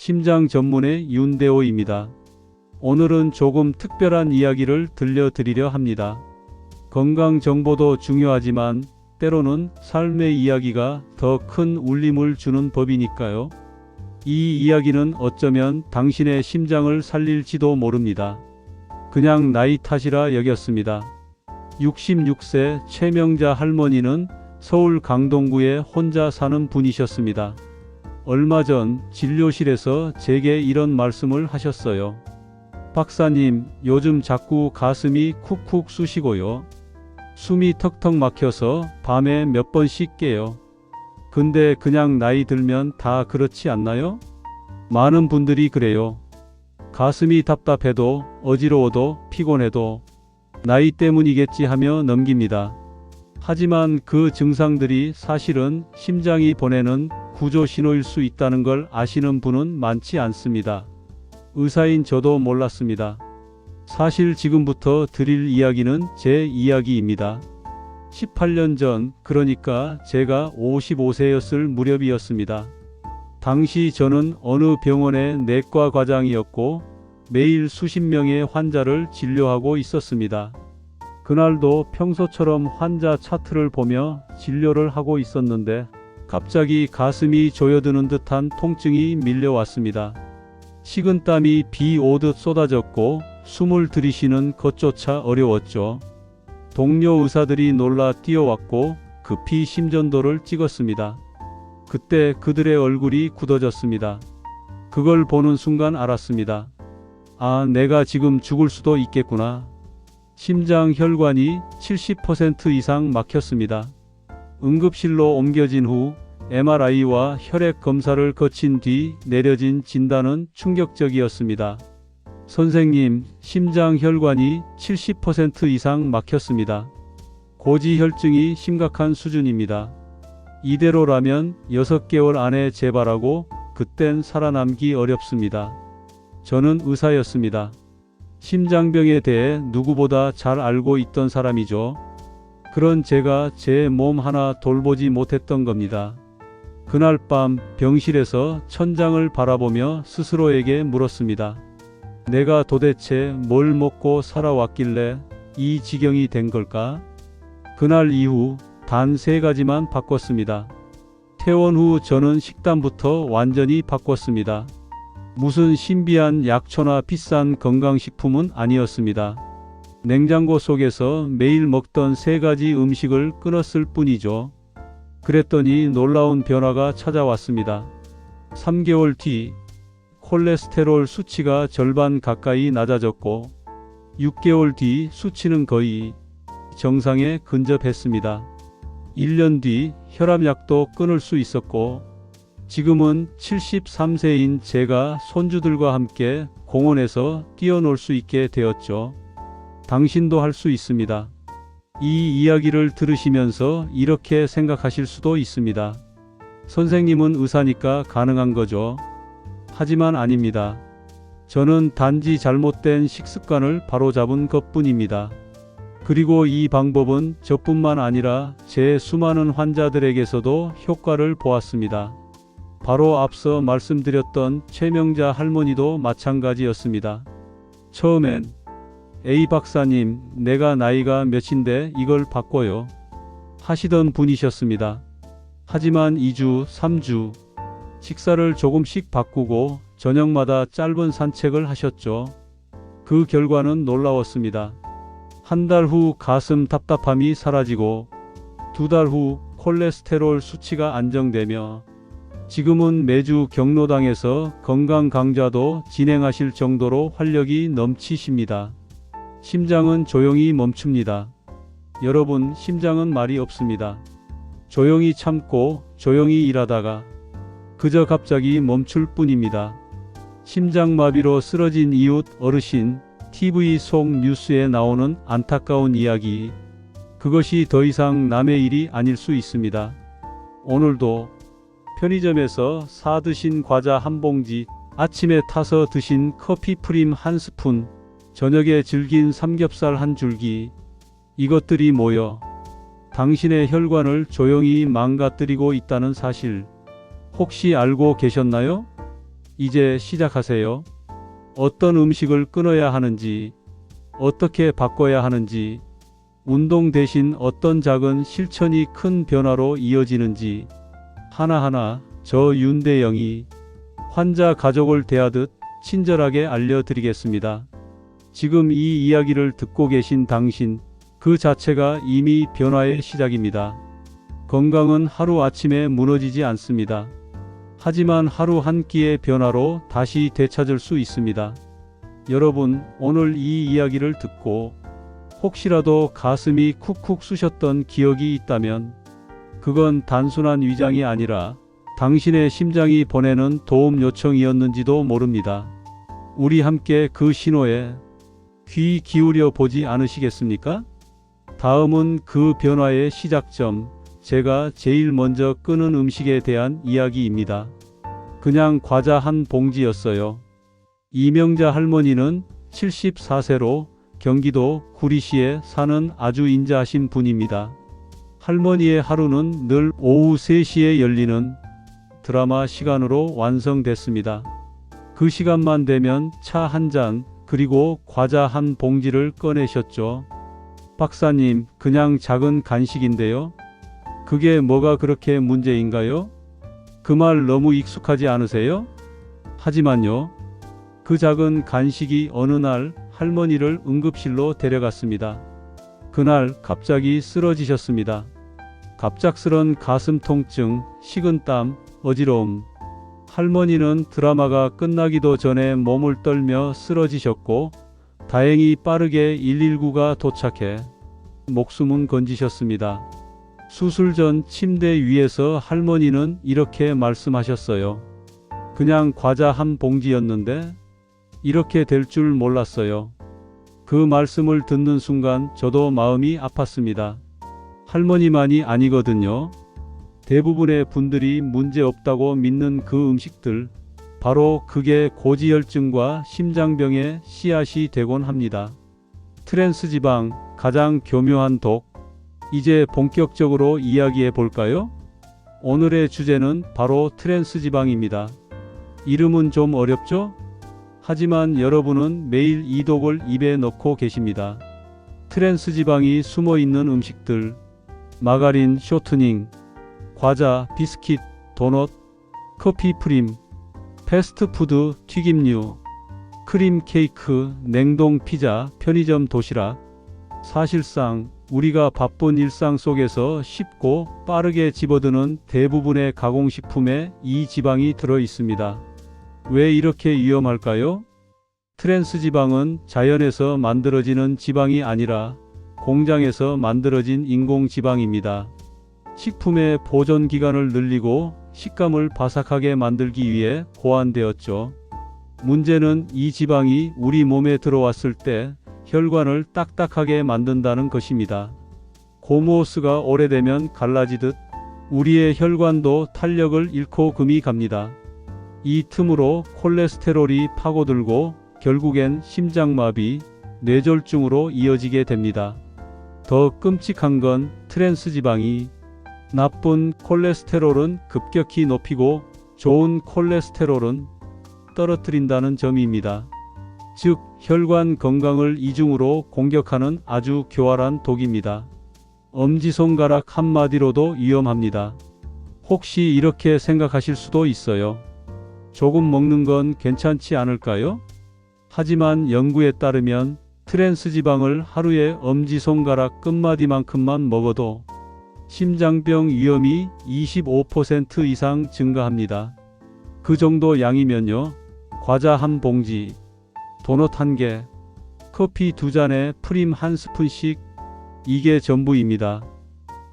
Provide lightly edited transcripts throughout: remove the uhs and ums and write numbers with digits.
심장 전문의 윤대호입니다. 오늘은 조금 특별한 이야기를 들려드리려 합니다. 건강 정보도 중요하지만 때로는 삶의 이야기가 더 큰 울림을 주는 법이니까요. 이 이야기는 어쩌면 당신의 심장을 살릴지도 모릅니다. 그냥 나이 탓이라 여겼습니다. 66세 최명자 할머니는 서울 강동구에 혼자 사는 분이셨습니다. 얼마 전 진료실에서 제게 이런 말씀을 하셨어요. 박사님, 요즘 자꾸 가슴이 쿡쿡 쑤시고요. 숨이 턱턱 막혀서 밤에 몇 번씩 깨요. 근데 그냥 나이 들면 다 그렇지 않나요? 많은 분들이 그래요. 가슴이 답답해도 어지러워도 피곤해도 나이 때문이겠지 하며 넘깁니다. 하지만 그 증상들이 사실은 심장이 보내는 구조 신호일 수 있다는 걸 아시는 분은 많지 않습니다. 의사인 저도 몰랐습니다. 사실 지금부터 드릴 이야기는 제 이야기입니다. 18년 전, 그러니까 제가 55세였을 무렵이었습니다. 당시 저는 어느 병원의 내과 과장이었고 매일 수십 명의 환자를 진료하고 있었습니다. 그날도 평소처럼 환자 차트를 보며 진료를 하고 있었는데 갑자기 가슴이 조여드는 듯한 통증이 밀려왔습니다. 식은땀이 비 오듯 쏟아졌고 숨을 들이쉬는 것조차 어려웠죠. 동료 의사들이 놀라 뛰어왔고 급히 심전도를 찍었습니다. 그때 그들의 얼굴이 굳어졌습니다. 그걸 보는 순간 알았습니다. 아, 내가 지금 죽을 수도 있겠구나. 심장 혈관이 70% 이상 막혔습니다. 응급실로 옮겨진 후 MRI와 혈액 검사를 거친 뒤 내려진 진단은 충격적이었습니다. 선생님, 심장 혈관이 70% 이상 막혔습니다. 고지혈증이 심각한 수준입니다. 이대로라면 6개월 안에 재발하고 그땐 살아남기 어렵습니다. 저는 의사였습니다. 심장병에 대해 누구보다 잘 알고 있던 사람이죠. 그런 제가 제 몸 하나 돌보지 못했던 겁니다. 그날 밤 병실에서 천장을 바라보며 스스로에게 물었습니다. 내가 도대체 뭘 먹고 살아왔길래 이 지경이 된 걸까? 그날 이후 단 3가지만 바꿨습니다. 퇴원 후 저는 식단부터 완전히 바꿨습니다. 무슨 신비한 약초나 비싼 건강식품은 아니었습니다. 냉장고 속에서 매일 먹던 3가지 음식을 끊었을 뿐이죠. 그랬더니 놀라운 변화가 찾아왔습니다. 3개월 뒤 콜레스테롤 수치가 절반 가까이 낮아졌고 6개월 뒤 수치는 거의 정상에 근접했습니다. 1년 뒤 혈압약도 끊을 수 있었고 지금은 73세인 제가 손주들과 함께 공원에서 뛰어놀 수 있게 되었죠. 당신도 할 수 있습니다. 이 이야기를 들으시면서 이렇게 생각하실 수도 있습니다. 선생님은 의사니까 가능한 거죠. 하지만 아닙니다. 저는 단지 잘못된 식습관을 바로잡은 것뿐입니다. 그리고 이 방법은 저뿐만 아니라 제 수많은 환자들에게서도 효과를 보았습니다. 바로 앞서 말씀드렸던 최명자 할머니도 마찬가지였습니다. 처음엔 A 박사님, 내가 나이가 몇인데 이걸 바꿔요 하시던 분이셨습니다. 하지만 2주, 3주 식사를 조금씩 바꾸고 저녁마다 짧은 산책을 하셨죠. 그 결과는 놀라웠습니다. 한 달 후 가슴 답답함이 사라지고 2달 후 콜레스테롤 수치가 안정되며 지금은 매주 경로당에서 건강 강좌도 진행하실 정도로 활력이 넘치십니다. 심장은 조용히 멈춥니다. 여러분, 심장은 말이 없습니다. 조용히 참고 조용히 일하다가 그저 갑자기 멈출 뿐입니다. 심장마비로 쓰러진 이웃 어르신, TV 속 뉴스에 나오는 안타까운 이야기, 그것이 더 이상 남의 일이 아닐 수 있습니다. 오늘도 편의점에서 사 드신 과자 한 봉지, 아침에 타서 드신 커피 프림 한 스푼, 저녁에 즐긴 삼겹살 한 줄기, 이것들이 모여 당신의 혈관을 조용히 망가뜨리고 있다는 사실 혹시 알고 계셨나요? 이제 시작하세요. 어떤 음식을 끊어야 하는지, 어떻게 바꿔야 하는지, 운동 대신 어떤 작은 실천이 큰 변화로 이어지는지 하나하나 저 윤대영이 환자 가족을 대하듯 친절하게 알려드리겠습니다. 지금 이 이야기를 듣고 계신 당신, 그 자체가 이미 변화의 시작입니다. 건강은 하루아침에 무너지지 않습니다. 하지만 하루 한 끼의 변화로 다시 되찾을 수 있습니다. 여러분, 오늘 이 이야기를 듣고 혹시라도 가슴이 쿡쿡 쑤셨던 기억이 있다면 그건 단순한 위장이 아니라 당신의 심장이 보내는 도움 요청이었는지도 모릅니다. 우리 함께 그 신호에 귀 기울여 보지 않으시겠습니까? 다음은 그 변화의 시작점, 제가 제일 먼저 끊은 음식에 대한 이야기입니다. 그냥 과자 한 봉지였어요. 이명자 할머니는 74세로 경기도 구리시에 사는 아주 인자하신 분입니다. 할머니의 하루는 늘 오후 3시에 열리는 드라마 시간으로 완성됐습니다. 그 시간만 되면 차 한 잔, 그리고 과자 한 봉지를 꺼내셨죠. 박사님, 그냥 작은 간식인데요. 그게 뭐가 그렇게 문제인가요? 그 말 너무 익숙하지 않으세요? 하지만요, 그 작은 간식이 어느 날 할머니를 응급실로 데려갔습니다. 그날 갑자기 쓰러지셨습니다. 갑작스런 가슴 통증, 식은땀, 어지러움. 할머니는 드라마가 끝나기도 전에 몸을 떨며 쓰러지셨고 다행히 빠르게 119가 도착해 목숨은 건지셨습니다. 수술 전 침대 위에서 할머니는 이렇게 말씀하셨어요. 그냥 과자 한 봉지였는데 이렇게 될 줄 몰랐어요. 그 말씀을 듣는 순간 저도 마음이 아팠습니다. 할머니만이 아니거든요. 대부분의 분들이 문제없다고 믿는 그 음식들, 바로 그게 고지혈증과 심장병의 씨앗이 되곤 합니다. 트랜스지방, 가장 교묘한 독. 이제 본격적으로 이야기해 볼까요? 오늘의 주제는 바로 트랜스지방입니다. 이름은 좀 어렵죠? 하지만 여러분은 매일 이 독을 입에 넣고 계십니다. 트랜스지방이 숨어 있는 음식들, 마가린, 쇼트닝, 과자, 비스킷, 도넛, 커피 프림, 패스트푸드, 튀김류, 크림 케이크, 냉동 피자, 편의점 도시락. 사실상 우리가 바쁜 일상 속에서 쉽고 빠르게 집어드는 대부분의 가공식품에 이 지방이 들어 있습니다. 왜 이렇게 위험할까요? 트랜스지방은 자연에서 만들어지는 지방이 아니라 공장에서 만들어진 인공지방입니다. 식품의 보존 기간을 늘리고 식감을 바삭하게 만들기 위해 고안되었죠. 문제는 이 지방이 우리 몸에 들어왔을 때 혈관을 딱딱하게 만든다는 것입니다. 고무호스가 오래되면 갈라지듯 우리의 혈관도 탄력을 잃고 금이 갑니다. 이 틈으로 콜레스테롤이 파고들고 결국엔 심장마비, 뇌졸중으로 이어지게 됩니다. 더 끔찍한 건 트랜스지방이 나쁜 콜레스테롤은 급격히 높이고 좋은 콜레스테롤은 떨어뜨린다는 점입니다. 즉, 혈관 건강을 이중으로 공격하는 아주 교활한 독입니다. 엄지손가락 한마디로도 위험합니다. 혹시 이렇게 생각하실 수도 있어요. 조금 먹는 건 괜찮지 않을까요? 하지만 연구에 따르면 트랜스지방을 하루에 엄지손가락 끝마디만큼만 먹어도 심장병 위험이 25% 이상 증가합니다. 그 정도 양이면요, 과자 한 봉지, 도넛 한 개, 커피 두 잔에 프림 한 스푼씩, 이게 전부입니다.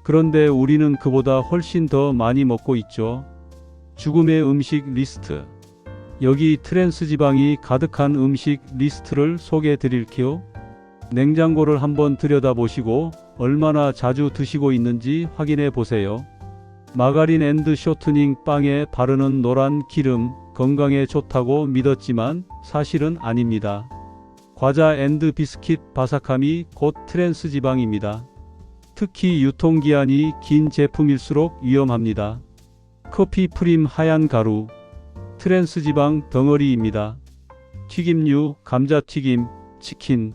그런데 우리는 그보다 훨씬 더 많이 먹고 있죠. 죽음의 음식 리스트. 여기 트랜스지방이 가득한 음식 리스트를 소개해 드릴게요. 냉장고를 한번 들여다보시고 얼마나 자주 드시고 있는지 확인해 보세요. 마가린 앤드 쇼트닝 빵에 바르는 노란 기름, 건강에 좋다고 믿었지만 사실은 아닙니다. 과자 앤드 비스킷 바삭함이 곧 트랜스지방입니다. 특히 유통기한이 긴 제품일수록 위험합니다. 커피 프림 하얀 가루, 트랜스지방 덩어리입니다. 튀김류, 감자튀김, 치킨.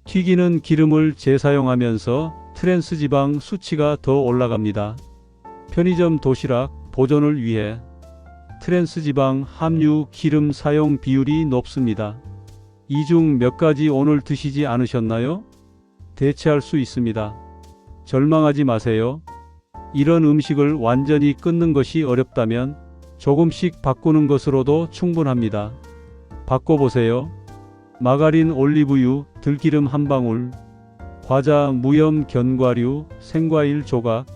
튀기는 기름을 재사용하면서 트랜스지방 수치가 더 올라갑니다. 편의점 도시락, 보존을 위해 트랜스지방 함유 기름 사용 비율이 높습니다. 이 중 몇 가지 오늘 드시지 않으셨나요? 대체할 수 있습니다. 절망하지 마세요. 이런 음식을 완전히 끊는 것이 어렵다면 조금씩 바꾸는 것으로도 충분합니다. 바꿔보세요. 마가린, 올리브유, 들기름 한 방울, 과자, 무염 견과류, 생과일 조각,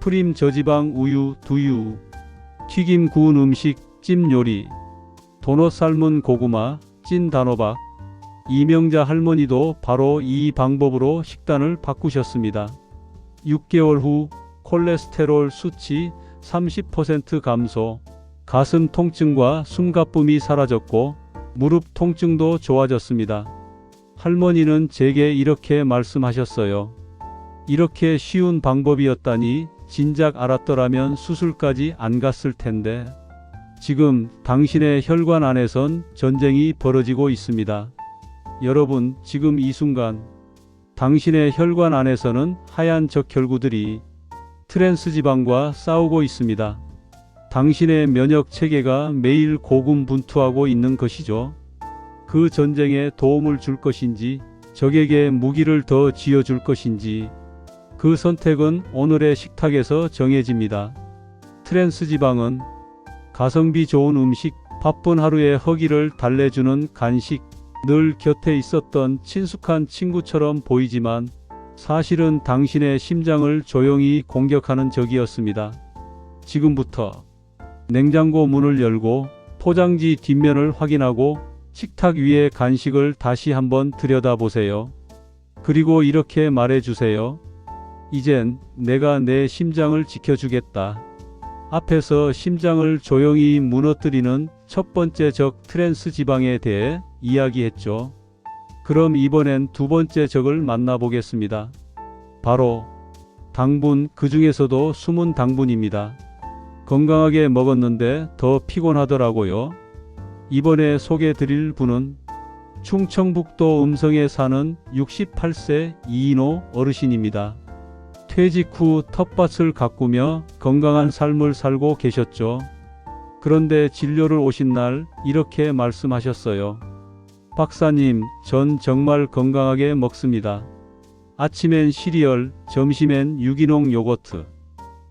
프림 저지방 우유, 두유, 튀김 구운 음식, 찜 요리, 도넛 삶은 고구마, 찐 단호박. 이명자 할머니도 바로 이 방법으로 식단을 바꾸셨습니다. 6개월 후 콜레스테롤 수치 30% 감소, 가슴 통증과 숨가쁨이 사라졌고 무릎 통증도 좋아졌습니다. 할머니는 제게 이렇게 말씀하셨어요. 이렇게 쉬운 방법이었다니 진작 알았더라면 수술까지 안 갔을 텐데. 지금 당신의 혈관 안에선 전쟁이 벌어지고 있습니다. 여러분, 지금 이 순간 당신의 혈관 안에서는 하얀 적혈구들이 트랜스지방과 싸우고 있습니다. 당신의 면역 체계가 매일 고군분투하고 있는 것이죠. 그 전쟁에 도움을 줄 것인지, 적에게 무기를 더 쥐어줄 것인지, 그 선택은 오늘의 식탁에서 정해집니다. 트랜스지방은 가성비 좋은 음식, 바쁜 하루의 허기를 달래주는 간식, 늘 곁에 있었던 친숙한 친구처럼 보이지만 사실은 당신의 심장을 조용히 공격하는 적이었습니다. 지금부터 냉장고 문을 열고 포장지 뒷면을 확인하고 식탁 위의 간식을 다시 한번 들여다보세요. 그리고 이렇게 말해주세요. 이젠 내가 내 심장을 지켜주겠다. 앞에서 심장을 조용히 무너뜨리는 첫 번째 적 트랜스지방에 대해 이야기했죠. 그럼 이번엔 두 번째 적을 만나보겠습니다. 바로 당분, 그 중에서도 숨은 당분입니다. 건강하게 먹었는데 더 피곤하더라고요. 이번에 소개드릴 분은 충청북도 음성에 사는 68세 이인호 어르신입니다. 퇴직 후 텃밭을 가꾸며 건강한 삶을 살고 계셨죠. 그런데 진료를 오신 날 이렇게 말씀하셨어요. 박사님, 전 정말 건강하게 먹습니다. 아침엔 시리얼, 점심엔 유기농 요거트,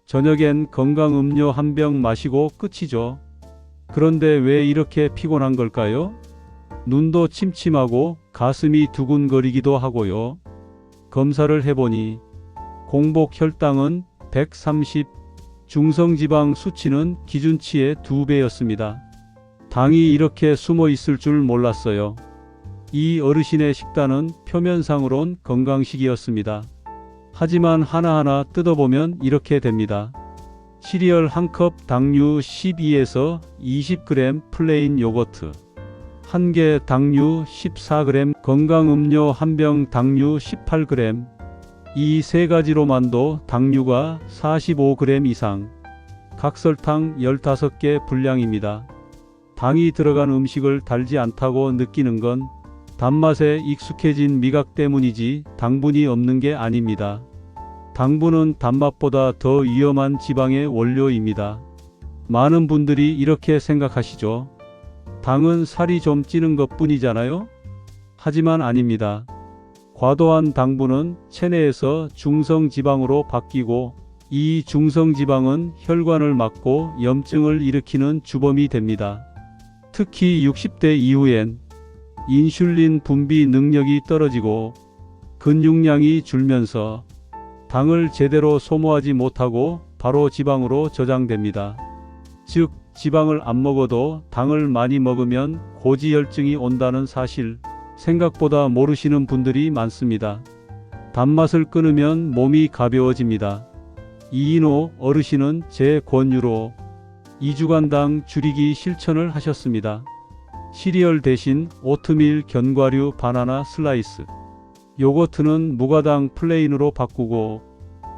저녁엔 건강 음료 한 병 마시고 끝이죠. 그런데 왜 이렇게 피곤한 걸까요? 눈도 침침하고 가슴이 두근거리기도 하고요. 검사를 해보니 공복 혈당은 130, 중성지방 수치는 기준치의 2배였습니다. 당이 이렇게 숨어 있을 줄 몰랐어요. 이 어르신의 식단은 표면상으론 건강식이었습니다. 하지만 하나하나 뜯어보면 이렇게 됩니다. 시리얼 한 컵 당류 12에서 20g 플레인 요거트, 1개 당류 14g 건강음료 1병 당류 18g, 이 세 가지로만도 당류가 45g 이상, 각설탕 15개 분량입니다. 당이 들어간 음식을 달지 않다고 느끼는 건 단맛에 익숙해진 미각 때문이지 당분이 없는 게 아닙니다. 당분은 단맛보다 더 위험한 지방의 원료입니다. 많은 분들이 이렇게 생각하시죠. 당은 살이 좀 찌는 것 뿐이잖아요? 하지만 아닙니다. 과도한 당분은 체내에서 중성지방으로 바뀌고 이 중성지방은 혈관을 막고 염증을 일으키는 주범이 됩니다. 특히 60대 이후엔 인슐린 분비 능력이 떨어지고 근육량이 줄면서 당을 제대로 소모하지 못하고 바로 지방으로 저장됩니다. 즉, 지방을 안 먹어도 당을 많이 먹으면 고지혈증이 온다는 사실, 생각보다 모르시는 분들이 많습니다. 단맛을 끊으면 몸이 가벼워집니다. 이인호 어르신은 제 권유로 2주간당 줄이기 실천을 하셨습니다. 시리얼 대신 오트밀 견과류 바나나 슬라이스, 요거트는 무가당 플레인으로 바꾸고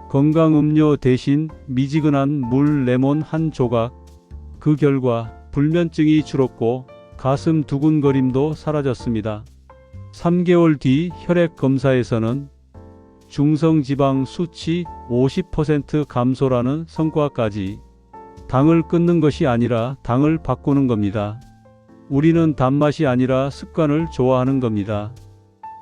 건강음료 대신 미지근한 물 레몬 한 조각. 그 결과 불면증이 줄었고 가슴 두근거림도 사라졌습니다. 3개월 뒤 혈액 검사에서는 중성지방 수치 50% 감소라는 성과까지. 당을 끊는 것이 아니라 당을 바꾸는 겁니다. 우리는 단맛이 아니라 습관을 좋아하는 겁니다.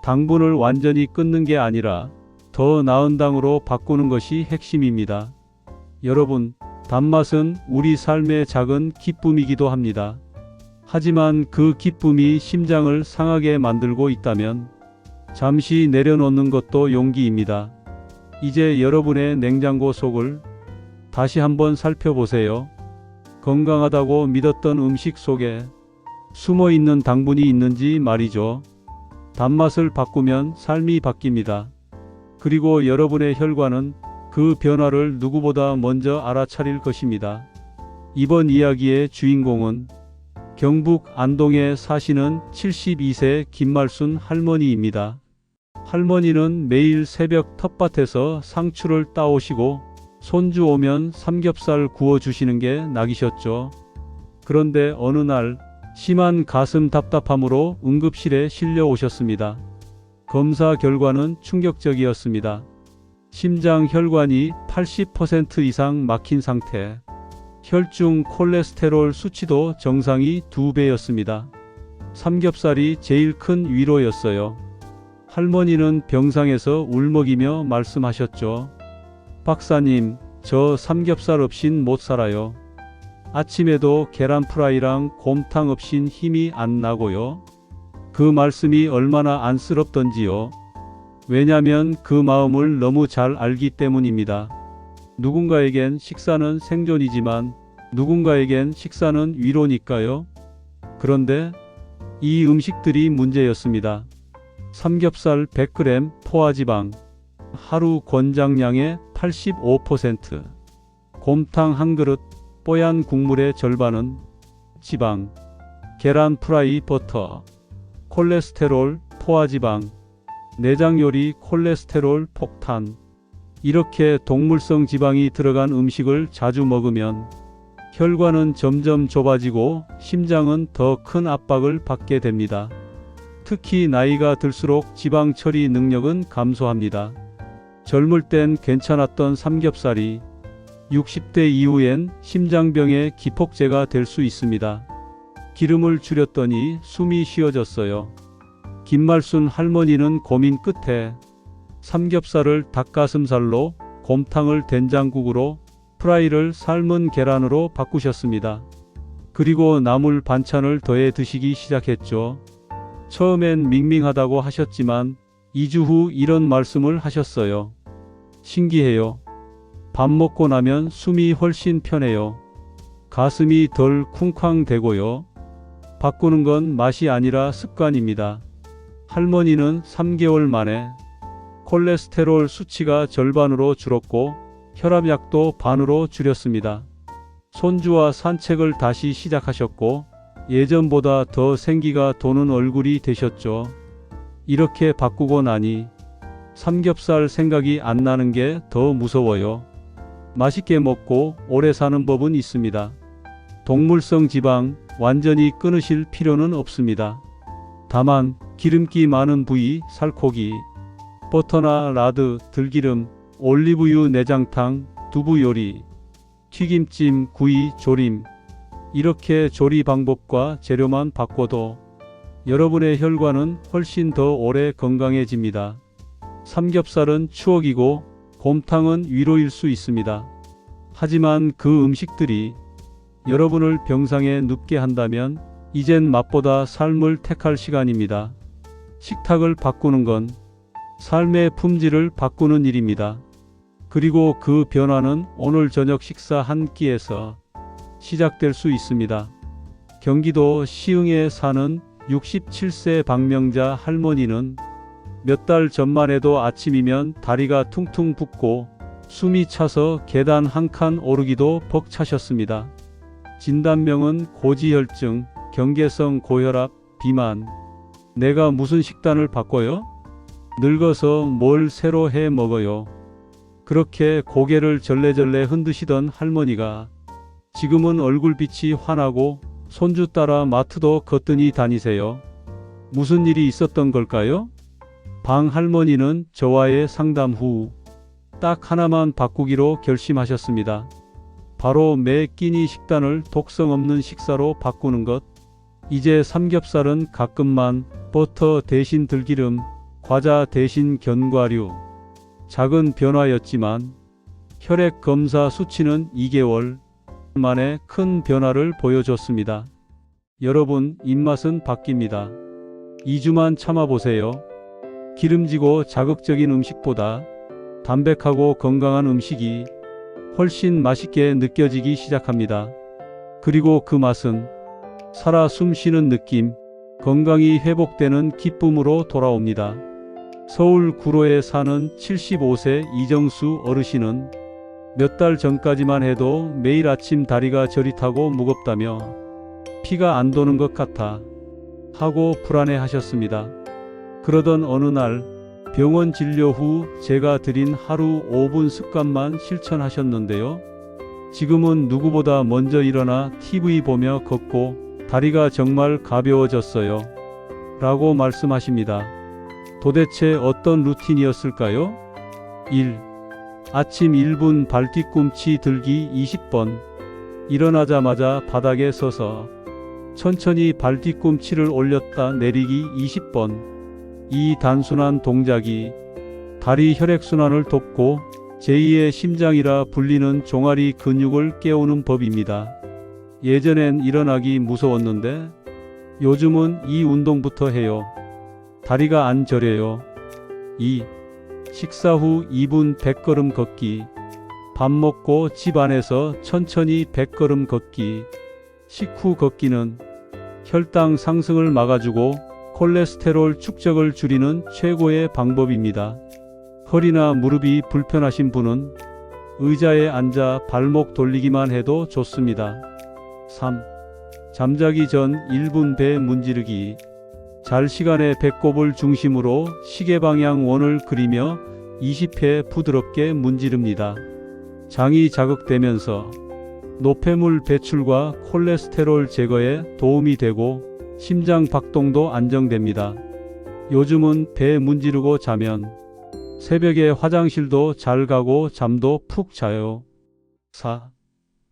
당분을 완전히 끊는 게 아니라 더 나은 당으로 바꾸는 것이 핵심입니다. 여러분, 단맛은 우리 삶의 작은 기쁨이기도 합니다. 하지만 그 기쁨이 심장을 상하게 만들고 있다면 잠시 내려놓는 것도 용기입니다. 이제 여러분의 냉장고 속을 다시 한번 살펴보세요. 건강하다고 믿었던 음식 속에 숨어있는 당분이 있는지 말이죠. 단맛을 바꾸면 삶이 바뀝니다. 그리고 여러분의 혈관은 그 변화를 누구보다 먼저 알아차릴 것입니다. 이번 이야기의 주인공은 경북 안동에 사시는 72세 김말순 할머니입니다. 할머니는 매일 새벽 텃밭에서 상추를 따오시고 손주 오면 삼겹살 구워주시는 게 낙이셨죠. 그런데 어느 날 심한 가슴 답답함으로 응급실에 실려 오셨습니다. 검사 결과는 충격적이었습니다. 심장 혈관이 80% 이상 막힌 상태, 혈중 콜레스테롤 수치도 정상이 2배였습니다. 삼겹살이 제일 큰 위로였어요. 할머니는 병상에서 울먹이며 말씀하셨죠. 박사님, 저 삼겹살 없인 못 살아요. 아침에도 계란 프라이랑 곰탕 없인 힘이 안 나고요. 그 말씀이 얼마나 안쓰럽던지요. 왜냐면 그 마음을 너무 잘 알기 때문입니다. 누군가에겐 식사는 생존이지만 누군가에겐 식사는 위로니까요. 그런데 이 음식들이 문제였습니다. 삼겹살 100g 포화지방, 하루 권장량의 85%, 곰탕 한 그릇, 뽀얀 국물의 절반은 지방, 계란 프라이 버터, 콜레스테롤 포화지방, 내장 요리 콜레스테롤 폭탄. 이렇게 동물성 지방이 들어간 음식을 자주 먹으면 혈관은 점점 좁아지고 심장은 더 큰 압박을 받게 됩니다. 특히 나이가 들수록 지방 처리 능력은 감소합니다. 젊을 땐 괜찮았던 삼겹살이 60대 이후엔 심장병의 기폭제가 될 수 있습니다. 기름을 줄였더니 숨이 쉬어졌어요. 김말순 할머니는 고민 끝에 삼겹살을 닭가슴살로, 곰탕을 된장국으로, 프라이를 삶은 계란으로 바꾸셨습니다. 그리고 나물 반찬을 더해 드시기 시작했죠. 처음엔 밍밍하다고 하셨지만 2주 후 이런 말씀을 하셨어요. 신기해요. 밥 먹고 나면 숨이 훨씬 편해요. 가슴이 덜 쿵쾅대고요. 바꾸는 건 맛이 아니라 습관입니다. 할머니는 3개월 만에 콜레스테롤 수치가 절반으로 줄었고 혈압약도 반으로 줄였습니다. 손주와 산책을 다시 시작하셨고 예전보다 더 생기가 도는 얼굴이 되셨죠. 이렇게 바꾸고 나니 삼겹살 생각이 안 나는 게 더 무서워요. 맛있게 먹고 오래 사는 법은 있습니다. 동물성 지방 완전히 끊으실 필요는 없습니다. 다만 기름기 많은 부위, 살코기, 버터나 라드, 들기름, 올리브유 내장탕, 두부 요리, 튀김찜, 구이, 조림, 이렇게 조리 방법과 재료만 바꿔도 여러분의 혈관은 훨씬 더 오래 건강해집니다. 삼겹살은 추억이고 곰탕은 위로일 수 있습니다. 하지만 그 음식들이 여러분을 병상에 눕게 한다면 이젠 맛보다 삶을 택할 시간입니다. 식탁을 바꾸는 건 삶의 품질을 바꾸는 일입니다. 그리고 그 변화는 오늘 저녁 식사 한 끼에서 시작될 수 있습니다. 경기도 시흥에 사는 67세 박명자 할머니는 몇 달 전만 해도 아침이면 다리가 퉁퉁 붓고 숨이 차서 계단 한 칸 오르기도 벅차셨습니다. 진단명은 고지혈증, 경계성 고혈압, 비만. 내가 무슨 식단을 바꿔요? 늙어서 뭘 새로 해 먹어요? 그렇게 고개를 절레절레 흔드시던 할머니가 지금은 얼굴빛이 환하고 손주 따라 마트도 거뜬히 다니세요. 무슨 일이 있었던 걸까요? 방 할머니는 저와의 상담 후 딱 하나만 바꾸기로 결심하셨습니다. 바로 매 끼니 식단을 독성 없는 식사로 바꾸는 것. 이제 삼겹살은 가끔만, 버터 대신 들기름, 과자 대신 견과류. 작은 변화였지만 혈액 검사 수치는 2개월 만에 큰 변화를 보여줬습니다. 여러분, 입맛은 바뀝니다. 2주만 참아보세요. 기름지고 자극적인 음식보다 담백하고 건강한 음식이 훨씬 맛있게 느껴지기 시작합니다. 그리고 그 맛은 살아 숨쉬는 느낌, 건강이 회복되는 기쁨으로 돌아옵니다. 서울 구로에 사는 75세 이정수 어르신은 몇 달 전까지만 해도 매일 아침 다리가 저릿하고 무겁다며 피가 안 도는 것 같아 하고 불안해 하셨습니다. 그러던 어느 날 병원 진료 후 제가 드린 하루 5분 습관만 실천하셨는데요. 지금은 누구보다 먼저 일어나 TV 보며 걷고 다리가 정말 가벼워졌어요. 라고 말씀하십니다. 도대체 어떤 루틴이었을까요? 1. 아침 1분 발 뒤꿈치 들기 20번. 일어나자마자 바닥에 서서 천천히 발 뒤꿈치를 올렸다 내리기 20번. 이 단순한 동작이 다리 혈액순환을 돕고 제2의 심장이라 불리는 종아리 근육을 깨우는 법입니다. 예전엔 일어나기 무서웠는데 요즘은 이 운동부터 해요. 다리가 안 저려요. 2. 식사 후 2분 100걸음 걷기. 밥 먹고 집 안에서 천천히 100걸음 걷기. 식후 걷기는 혈당 상승을 막아주고 콜레스테롤 축적을 줄이는 최고의 방법입니다. 허리나 무릎이 불편하신 분은 의자에 앉아 발목 돌리기만 해도 좋습니다. 3. 잠자기 전 1분 배 문지르기. 잘 시간에 배꼽을 중심으로 시계 방향 원을 그리며 20회 부드럽게 문지릅니다. 장이 자극되면서 노폐물 배출과 콜레스테롤 제거에 도움이 되고 심장 박동도 안정됩니다. 요즘은 배 문지르고 자면 새벽에 화장실도 잘 가고 잠도 푹 자요. 4.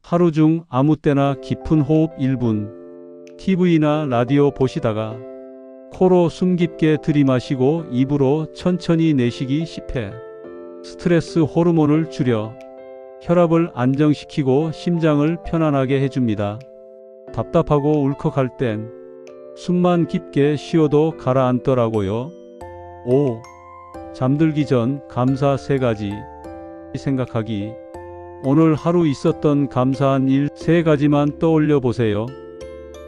하루 중 아무 때나 깊은 호흡 1분. TV나 라디오 보시다가 코로 숨 깊게 들이마시고 입으로 천천히 내쉬기 10회. 스트레스 호르몬을 줄여 혈압을 안정시키고 심장을 편안하게 해줍니다. 답답하고 울컥할 땐 숨만 깊게 쉬어도 가라앉더라고요. 5. 잠들기 전 감사 3가지. 생각하기. 오늘 하루 있었던 감사한 일 3가지만 떠올려 보세요.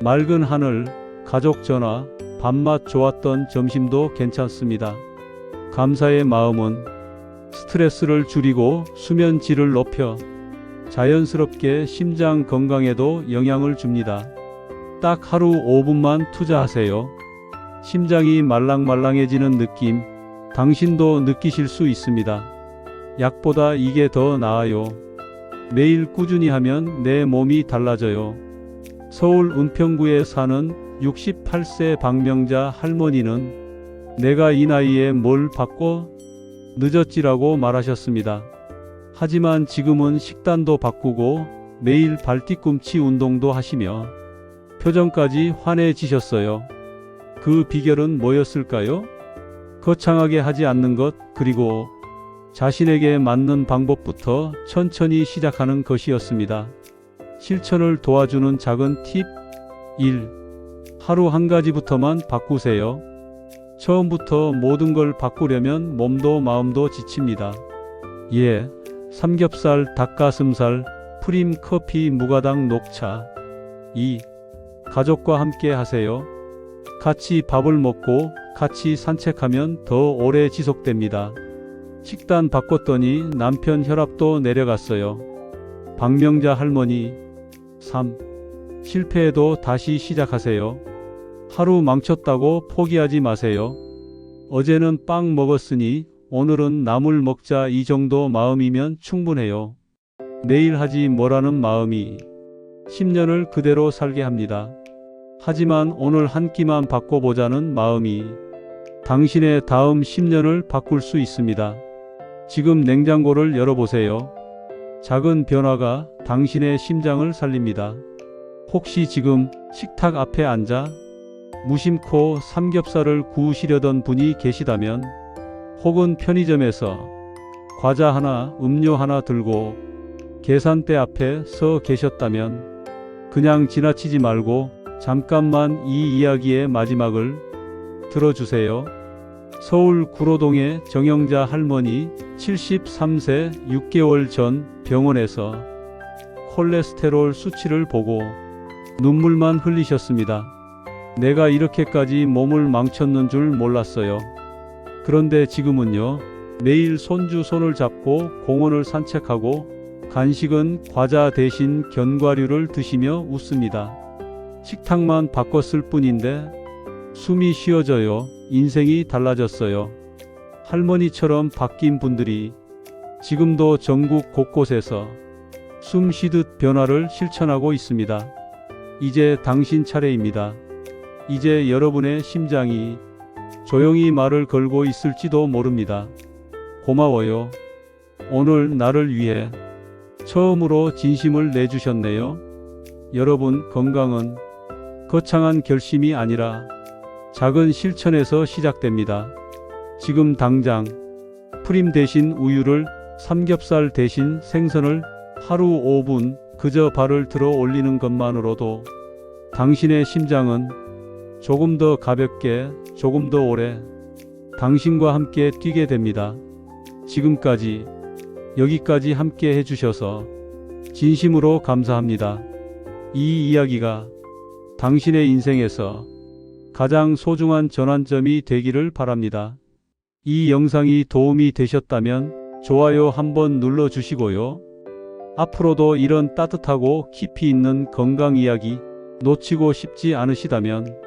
맑은 하늘, 가족 전화, 밥맛 좋았던 점심도 괜찮습니다. 감사의 마음은 스트레스를 줄이고 수면 질을 높여 자연스럽게 심장 건강에도 영향을 줍니다. 딱 하루 5분만 투자하세요. 심장이 말랑말랑해지는 느낌, 당신도 느끼실 수 있습니다. 약보다 이게 더 나아요. 매일 꾸준히 하면 내 몸이 달라져요. 서울 은평구에 사는 68세 박명자 할머니는 내가 이 나이에 뭘 바꿔? 늦었지라고 말하셨습니다. 하지만 지금은 식단도 바꾸고 매일 발뒤꿈치 운동도 하시며 표정까지 환해지셨어요. 그 비결은 뭐였을까요? 거창하게 하지 않는 것, 그리고 자신에게 맞는 방법부터 천천히 시작하는 것이었습니다. 실천을 도와주는 작은 팁. 1. 하루 한 가지부터만 바꾸세요. 처음부터 모든 걸 바꾸려면 몸도 마음도 지칩니다. 예, 삼겹살, 닭가슴살, 프림 커피, 무가당 녹차. 2. 가족과 함께 하세요. 같이 밥을 먹고 같이 산책하면 더 오래 지속됩니다. 식단 바꿨더니 남편 혈압도 내려갔어요. 박명자 할머니. 3. 실패해도 다시 시작하세요. 하루 망쳤다고 포기하지 마세요. 어제는 빵 먹었으니 오늘은 나물 먹자, 이 정도 마음이면 충분해요. 내일 하지 뭐라는 마음이 10년을 그대로 살게 합니다. 하지만 오늘 한 끼만 바꿔보자는 마음이 당신의 다음 10년을 바꿀 수 있습니다. 지금 냉장고를 열어보세요. 작은 변화가 당신의 심장을 살립니다. 혹시 지금 식탁 앞에 앉아 무심코 삼겹살을 구우시려던 분이 계시다면, 혹은 편의점에서 과자 하나, 음료 하나 들고 계산대 앞에 서 계셨다면, 그냥 지나치지 말고 잠깐만 이 이야기의 마지막을 들어주세요. 서울 구로동의 정영자 할머니 73세 6개월 전 병원에서 콜레스테롤 수치를 보고 눈물만 흘리셨습니다. 내가 이렇게까지 몸을 망쳤는 줄 몰랐어요. 그런데 지금은요, 매일 손주 손을 잡고 공원을 산책하고 간식은 과자 대신 견과류를 드시며 웃습니다. 식탁만 바꿨을 뿐인데 숨이 쉬어져요. 인생이 달라졌어요. 할머니처럼 바뀐 분들이 지금도 전국 곳곳에서 숨 쉬듯 변화를 실천하고 있습니다. 이제 당신 차례입니다. 이제 여러분의 심장이 조용히 말을 걸고 있을지도 모릅니다. 고마워요. 오늘 나를 위해 처음으로 진심을 내주셨네요. 여러분, 건강은 거창한 결심이 아니라 작은 실천에서 시작됩니다. 지금 당장 프림 대신 우유를, 삼겹살 대신 생선을 하루 5분 그저 발을 들어 올리는 것만으로도 당신의 심장은 조금 더 가볍게, 조금 더 오래 당신과 함께 뛰게 됩니다. 지금까지 여기까지 함께 해주셔서 진심으로 감사합니다. 이 이야기가 당신의 인생에서 가장 소중한 전환점이 되기를 바랍니다. 이 영상이 도움이 되셨다면 좋아요 한번 눌러주시고요. 앞으로도 이런 따뜻하고 깊이 있는 건강 이야기 놓치고 싶지 않으시다면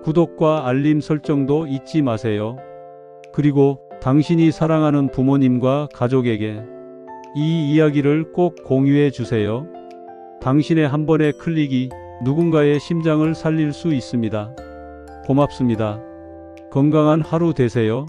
구독과 알림 설정도 잊지 마세요. 그리고 당신이 사랑하는 부모님과 가족에게 이 이야기를 꼭 공유해 주세요. 당신의 한 번의 클릭이 누군가의 심장을 살릴 수 있습니다. 고맙습니다. 건강한 하루 되세요.